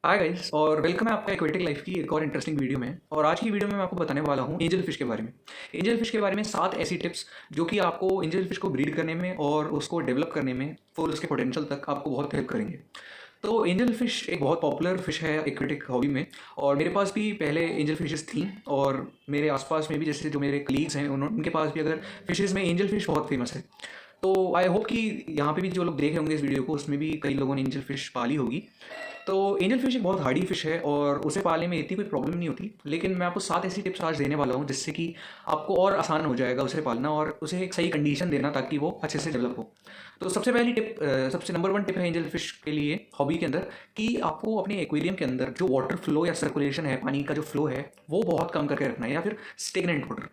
Hi guys और welcome है आपका एक्वेटिक लाइफ की एक और इंटरेस्टिंग वीडियो में। और आज की वीडियो में मैं आपको बताने वाला हूँ एंजल फिश के बारे में। एंजल फिश के बारे में 7 ऐसी टिप्स जो कि आपको एंजल फिश को ब्रीड करने में और उसको डेवलप करने में और उसके पोटेंशियल तक आपको बहुत हेल्प करेंगे। तो एंजल फिश एक बहुत पॉपुलर फिश है एक्वेटिक हॉबी में। और मेरे पास भी पहले एंजल फिशेस थी और मेरे आसपास में भी जैसे जो मेरे कलीग्स हैं उनके पास भी अगर फिशेस में एंजल फिश बहुत फेमस है। तो आई होप कि यहाँ पे भी जो लोग देखे होंगे इस वीडियो को उसमें भी कई लोगों ने एंजल फिश पाली होगी। तो एंजल फिश एक बहुत हार्डी फिश है और उसे पालने में इतनी कोई प्रॉब्लम नहीं होती, लेकिन मैं आपको 7 ऐसी टिप्स आज देने वाला हूँ जिससे कि आपको और आसान हो जाएगा उसे पालना और उसे एक सही कंडीशन देना ताकि वो अच्छे से डेवलप हो। तो सबसे पहली टिप, सबसे नंबर 1 टिप है एंजल फिश के लिए हॉबी के अंदर कि आपको अपने एक्वेरियम के अंदर जो वाटर फ्लो या सर्कुलेशन है, पानी का जो फ्लो है वो बहुत कम करके रखना है या फिर स्टेगनेंट वाटर।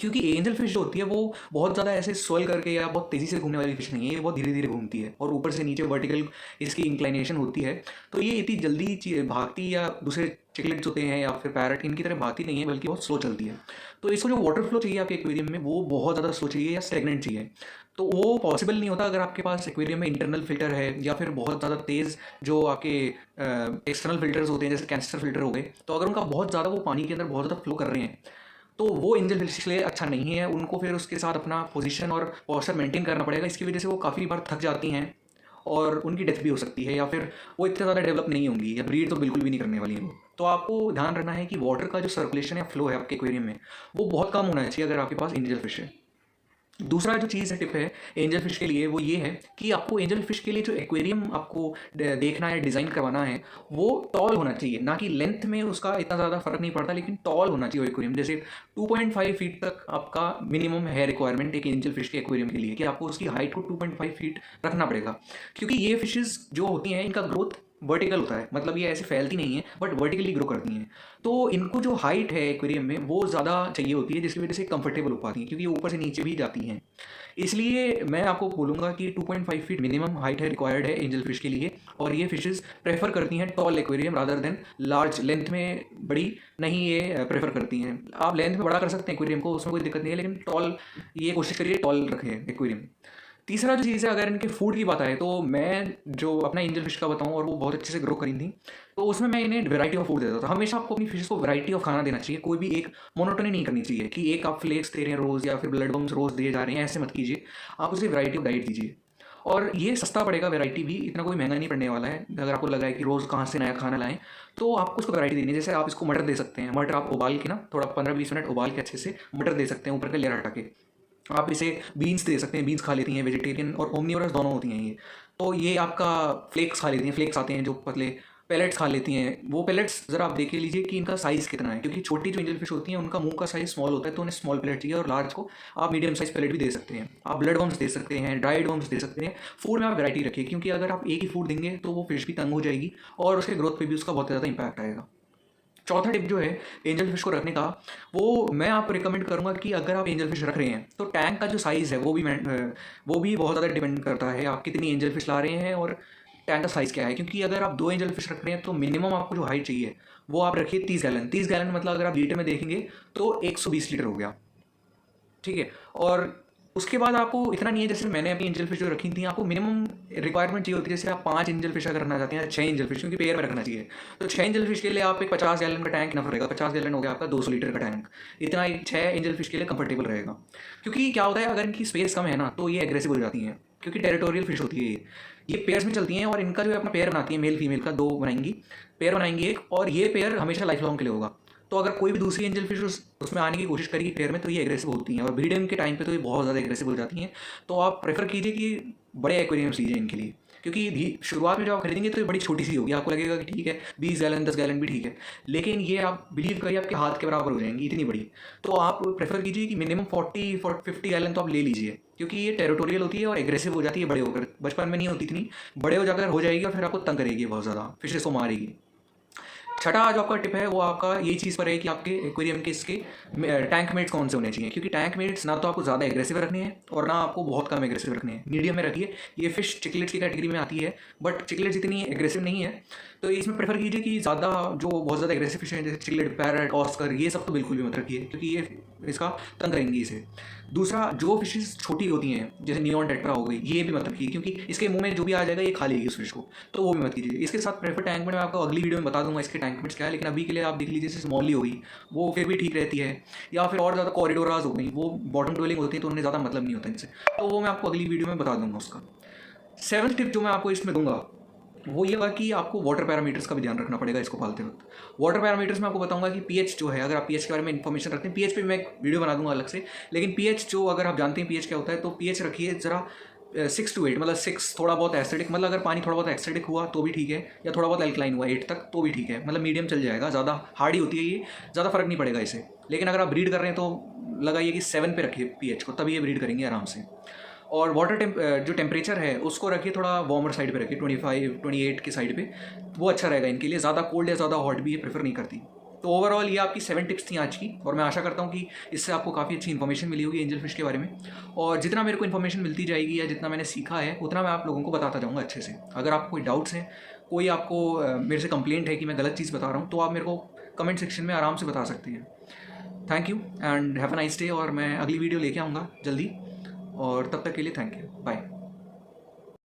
क्योंकि एंजल फिश जो होती है वो बहुत ज़्यादा ऐसे स्वेल करके या बहुत तेज़ी से घूमने वाली फिश नहीं है, ये बहुत धीरे धीरे घूमती है और ऊपर से नीचे वर्टिकल इसकी इंक्लाइनेशन होती है। तो ये इतनी जल्दी भागती या दूसरे चिकलेट्स होते हैं या फिर पैरट इनकी तरह भागती नहीं है, बल्कि बहुत स्लो चलती है। तो इसको जो वाटर फ्लो चाहिए आपके एक्वेरियम में वो बहुत ज़्यादा स्लो चाहिए या स्टेगनेंट चाहिए। तो वो पॉसिबल नहीं होता अगर आपके पास एक्वेरियम में इंटरनल फिल्टर है या फिर बहुत ज़्यादा तेज़ जो आपके एक्सटर्नल फिल्टर्स होते हैं जैसे कैंसर फिल्टर हो गए। तो अगर उनका बहुत ज़्यादा वो पानी के अंदर बहुत ज़्यादा फ्लो कर रहे हैं तो वो एंजल फिश के लिए अच्छा नहीं है। उनको फिर उसके साथ अपना पोजीशन और पोस्चर मेंटेन करना पड़ेगा, इसकी वजह से वो काफ़ी बार थक जाती हैं और उनकी डेथ भी हो सकती है या फिर वो इतने ज़्यादा डेवलप नहीं होंगी या ब्रीड तो बिल्कुल भी नहीं करने वाली है वो। तो आपको ध्यान रखना है कि वाटर का जो सर्कुलेशन या फ्लो है आपके एक्वेरियम में वो बहुत कम होना चाहिए अगर आपके पास एंजल फिश है। दूसरा जो चीज़ है, टिप है एंजल फिश के लिए, वो ये है कि आपको एंजल फिश के लिए जो एक्वेरियम आपको देखना है, डिज़ाइन करवाना है, वो टॉल होना चाहिए। ना कि लेंथ में उसका इतना ज़्यादा फर्क नहीं पड़ता, लेकिन टॉल होना चाहिए वो एक्वेरियम। जैसे 2.5 फीट तक आपका मिनिमम है रिक्वायरमेंट एक एंजल फिश के एक्वेरियम के लिए, कि आपको उसकी हाइट को 2.5 फीट रखना पड़ेगा। क्योंकि ये फिशेज़ जो होती हैं इनका ग्रोथ वर्टिकल होता है, मतलब ये ऐसे फैलती नहीं है बट वर्टिकली ग्रो करती हैं। तो इनको जो हाइट है एक्वेरियम में वो ज़्यादा चाहिए होती है, जिसकी वजह से कंफर्टेबल हो पाती हैं, क्योंकि ये ऊपर से नीचे भी जाती हैं। इसलिए मैं आपको बोलूँगा कि 2.5 फीट मिनिमम हाइट है, रिक्वायर्ड है एंजल फिश के लिए। और ये फिशेज़ प्रेफर करती हैं tall aquarium rather than large. Length में बड़ी नहीं ये प्रेफर करती हैं। आप लेंथ में बड़ा कर सकते हैं एक्वेरियम को, उसमें कोई दिक्कत नहीं है, लेकिन टॉल ये कोशिश करिए टॉल रखें एक्वेरियम। तीसरा जो चीज़ है, अगर इनके फूड की बात आए तो मैं जो अपना एंजल फिश का बताऊं, और वो बहुत अच्छे से ग्रो करी थी, तो उसमें मैं इन्हें वैरायटी ऑफ फूड देता था। हमेशा आपको अपनी फिश को वैरायटी ऑफ खाना देना चाहिए, कोई भी एक मोनोटोनी नहीं करनी चाहिए कि एक आप फ्लेक्स दे रहे हैं रोज़ या फिर ब्लड बम्स रोज़ दिए जा रहे हैं, ऐसे मत कीजिए। आप उसे वैरायटी ऑफ डाइट दीजिए। और ये सस्ता पड़ेगा, वैरायटी भी इतना कोई महंगा नहीं पड़ने वाला है। अगर आपको लगा है कि रोज़ कहाँ से नया खाना लाएं, तो आपको उसको वैरायटी देनी है। जैसे आप इसको मटर दे सकते हैं, मटर आप उबाल के ना थोड़ा 15-20 मिनट उबाल के अच्छे से मटर दे सकते हैं ऊपर का लेयर हटा के। आप इसे बीन्स दे सकते हैं, बीन्स खा लेती हैं, वेजिटेरियन और ओमनीवरस दोनों होती हैं ये। तो ये आपका फ्लेक्स खा लेती हैं, फ्लेक्स आते हैं जो पतले, पेलेट्स खा लेती हैं। वो पेलेट्स ज़रा आप देख के लीजिए कि इनका साइज़ कितना है, क्योंकि छोटी जो एंजल फिश होती हैं उनका मुंह का साइज़ स्मॉल होता है, तो उन्हें स्मॉल पेलेट चाहिए। और लार्ज को आप मीडियम साइज़ पेलेट भी दे सकते हैं। आप ब्लड वर्म्स दे सकते हैं, ड्राइड वर्म्स दे सकते हैं। फूड में आप वैरायटी रखिए, क्योंकि अगर आप एक ही फूड देंगे तो वो फिश भी तंग हो जाएगी और उसके ग्रोथ पे भी उसका बहुत ज़्यादा इंपैक्ट आएगा। चौथा टिप जो है एंजल फिश को रखने का, वो मैं आपको रिकमेंड करूंगा कि अगर आप एंजल फिश रख रहे हैं तो टैंक का जो साइज़ है वो भी बहुत ज़्यादा डिपेंड करता है आप कितनी एंजल फिश ला रहे हैं और टैंक का साइज़ क्या है। क्योंकि अगर आप 2 एंजल फिश रख रहे हैं तो मिनिमम आपको जो हाइट चाहिए वो आप रखिए 30 गैलन। 30 गैलन मतलब अगर आप लीटर में देखेंगे तो 120 लीटर हो गया, ठीक है। और उसके बाद आपको इतना नहीं है, जैसे मैंने अपनी एंजल फिश जो रखी थी, आपको मिनिमम रिक्वायरमेंट चाहिए होती है। जैसे आप 5 एंजल फिश अगर रखना चाहते हैं, 6 एंजल फिश, क्योंकि पेयर में रखना चाहिए, तो 6 एंजल फिश के लिए आप एक 50 गैलन का टैंक इनफ रहेगा। 50 गैलन हो गया आपका 200 लीटर का टैंक। इतना एक 6 एंजल फिश के लिए कंफर्टेबल रहेगा। क्योंकि क्या होता है, अगर इनकी स्पेस कम है ना तो ये एग्रेसिव हो जाती हैं, क्योंकि टेरिटोरियल फिश होती है ये पेयर्स में चलती हैं। और इनका जो है अपना पेयर बनाती है, मेल फीमेल का 2 बनाएंगी, पेयर बनाएंगी एक, और ये पेयर हमेशा लाइफ लॉन्ग के लिए होगा। तो अगर कोई भी दूसरी एंजल फिश उसमें आने की कोशिश करेगी पेयर में, तो ये एग्रेसिव होती हैं और ब्रीडिंग के टाइम पे तो ये बहुत ज़्यादा एग्रेसिव हो जाती हैं। तो आप प्रेफर कीजिए कि बड़े एक्वेरियम्स लीजिए इनके लिए, क्योंकि शुरुआत में जब आप खरीदेंगे तो ये बड़ी छोटी सी होगी, आपको लगेगा कि ठीक है 20 गैलन 10 गैलन भी ठीक है, लेकिन ये आप बिलीव करिए आपके हाथ के बराबर हो जाएंगी, इतनी बड़ी। तो आप प्रेफर कीजिए कि मिनिमम 40-50 गैलन तो आप ले लीजिए, क्योंकि ये टेरिटोरियल होती है और एग्रेसिव हो जाती है बड़े होकर। बचपन में नहीं होती इतनी, बड़े हो जाकर हो जाएगी और फिर आपको तंग करेगी बहुत ज़्यादा, फिशेस को मारेगी। छठा जो आपका टिप है वो आपका यही चीज़ पर है कि आपके एक्वेरियम के इसके टैंक मेट्स कौन से होने चाहिए, क्योंकि टैंक मेट्स ना तो आपको ज़्यादा एग्रेसिव रखने हैं और ना आपको बहुत कम एग्रेसिव रखने हैं, मीडियम में रखिए। ये फिश चिकलेट्स की कैटेगरी में आती है, बट चिकलेट्स इतनी एग्रेसिव नहीं है, तो इसमें प्रेफर कीजिए कि ज़्यादा जो बहुत ज़्यादा एग्रेसिव फिश हैं जैसे चिकलेट, पैरट, ऑस्कर, ये सब तो बिल्कुल भी मत रखिए, क्योंकि ये इसका तंग करेंगी इसे। दूसरा, जो फिशेस छोटी होती हैं जैसे नियॉन टेट्रा हो गई, ये भी मत रखिए, क्योंकि इसके मुंह में जो भी आ जाएगा ये खा लेगी उस फिश को, तो वो भी मत कीजिए। इसके साथ प्रेफर टैंक में मैं आपको अगली वीडियो में बता दूंगा इसके टैंक मेट्स क्या है, लेकिन अभी के लिए आप देख लीजिए जैसे स्मॉली हो गई, वो फिर भी ठीक रहती है, या फिर और ज़्यादा कॉरिडोराज हो गई, वो बॉटम ट्वेलिंग होती है तो उन्हें ज़्यादा मतलब नहीं होता इनसे, तो वो मैं आपको अगली वीडियो में बता दूंगा उसका। सेवन्थ टिप जो मैं आपको इसमें दूंगा वो ये होगा कि आपको वाटर पैरामीटर्स का भी ध्यान रखना पड़ेगा इसको पालते वक्त। वाटर पैरामीटर्स में आपको बताऊंगा कि पीएच जो है, अगर आप पीएच के बारे में इन्फॉर्मेशन रखते हैं, पीएच पे मैं एक वीडियो बना दूंगा अलग से, लेकिन पीएच जो अगर आप जानते हैं पीएच क्या होता है, तो पीएच रखिए ज़रा 6 to 8, मतलब 6 थोड़ा बहुत एसिडिक, मतलब अगर पानी थोड़ा बहुत एसिडिक हुआ तो भी ठीक है, या थोड़ा बहुत एल्कलाइन हुआ 8 तक तो भी ठीक है, मतलब मीडियम चल जाएगा, ज़्यादा हार्डी होती है ये, ज़्यादा फर्क नहीं पड़ेगा इसे। लेकिन अगर आप ब्रीड कर रहे हैं तो लगाइए कि 7 पे रखिए पीएच को, तभी ये ब्रीड करेंगे आराम से। और वाटर जो टेम्परेचर है उसको रखिए थोड़ा वार्मर साइड पे रखिए, 25-28 के साइड पे, वो अच्छा रहेगा इनके लिए। ज़्यादा कोल्ड या ज़्यादा हॉट भी ये प्रेफर नहीं करती। तो ओवरऑल ये आपकी 7 टिप्स थी आज की, और मैं आशा करता हूँ कि इससे आपको काफ़ी अच्छी इन्फॉर्मेशन मिली होगी एंजल फिश के बारे में, और जितना मेरे को इन्फॉर्मेशन मिलती जाएगी या जितना मैंने सीखा है उतना मैं आप लोगों को बताता जाऊँगा अच्छे से। अगर आपको कोई डाउट्स हैं, कोई आपको मेरे से कंप्लेंट है कि मैं गलत चीज़ बता रहा हूँ, तो आप मेरे को कमेंट सेक्शन में आराम से बता सकते हैं। Thank you and have a nice day, और मैं अगली वीडियो लेके आऊँगा जल्दी, और तब तक के लिए थैंक यू, बाय।